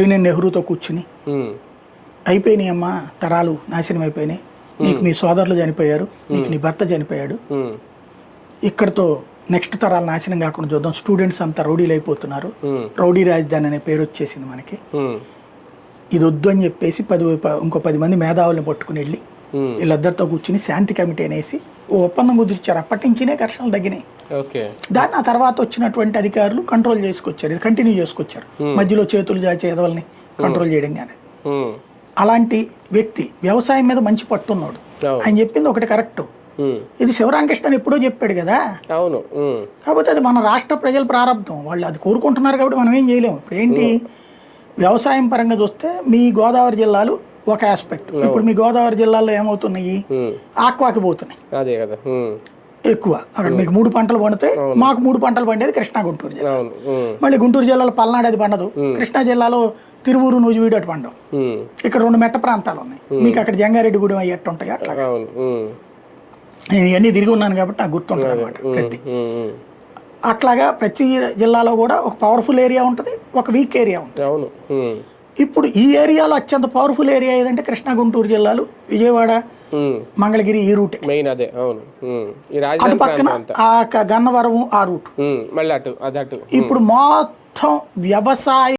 నేను నెహ్రూతో కూర్చుని అయిపోయినాయి అమ్మా, తరాలు నాశనం అయిపోయినాయి, నీకు మీ సోదరులు చనిపోయారు, నీకు నీ భర్త చనిపోయాడు, ఇక్కడతో నెక్స్ట్ తరాలు నాశనం కాకుండా చూద్దాం, స్టూడెంట్స్ అంతా రౌడీలు అయిపోతున్నారు, రౌడీ రాజధాని అనే పేరు వచ్చేసింది మనకి, ఇది వద్దు అని చెప్పేసి ఇంకో 10 మంది మేధావులను పట్టుకుని వెళ్ళి వీళ్ళిద్దరితో కూర్చుని శాంతి కమిటీ అనేసి ఓ ఒప్పందం కుదిర్చారు. అప్పటి నుంచినే ఘర్షణలు తగ్గినాయి. దాన్ని ఆ తర్వాత వచ్చినటువంటి అధికారులు కంట్రోల్ చేసుకొచ్చారు, ఇది కంటిన్యూ చేసుకొచ్చారు, మధ్యలో చేతులు జాచి ఎదవల్ని కంట్రోల్ చేయడం కానీ. అలాంటి వ్యక్తి వ్యవసాయం మీద మంచి పట్టున్నాడు, ఆయన చెప్పింది ఒకటి కరెక్ట్, ఇది శివరామకృష్ణ ఎప్పుడో చెప్పాడు కదా. అవును. కాకపోతే అది మన రాష్ట్ర ప్రజల ప్రారంభం, వాళ్ళు అది కోరుకుంటున్నారు కాబట్టి మనం ఏం చేయలేము. ఇప్పుడు ఏంటి, వ్యవసాయం పరంగా చూస్తే మీ గోదావరి జిల్లాలు ఒక ఆస్పెక్ట్, ఇప్పుడు మీ గోదావరి జిల్లాలో ఏమవుతున్నాయి, ఆక్వాకి పోతున్నాయి ఎక్కువ. అక్కడ మీకు 3 పంటలు పండుతాయి, మాకు 3 పంటలు పండేది కృష్ణా గుంటూరు జిల్లా. మళ్ళీ గుంటూరు జిల్లాలో పల్నాడు అది పండదు, కృష్ణా జిల్లాలో తిరువూరు నూజివీడు అటు పండవు. ఇక్కడ 2 మెట్ట ప్రాంతాలు ఉన్నాయి, మీకు అక్కడ జంగారెడ్డిగూడెం అయ్యేట్టు ఉంటాయి. అట్లా నేను ఇవన్నీ తిరిగి ఉన్నాను కాబట్టి నాకు గుర్తుంటుంది అనమాట. అట్లాగా ప్రతి జిల్లాలో కూడా ఒక పవర్ఫుల్ ఏరియా ఉంటుంది, ఒక వీక్ ఏరియా ఉంటుంది. ఇప్పుడు ఈ ఏరియాలో అత్యంత పవర్ఫుల్ ఏరియా ఏదంటే కృష్ణా గుంటూరు జిల్లాలు, విజయవాడ, మంగళగిరి, ఈ రూట్. అటు పక్కన గన్నవరం ఆ రూట్. ఇప్పుడు మొత్తం వ్యవసాయ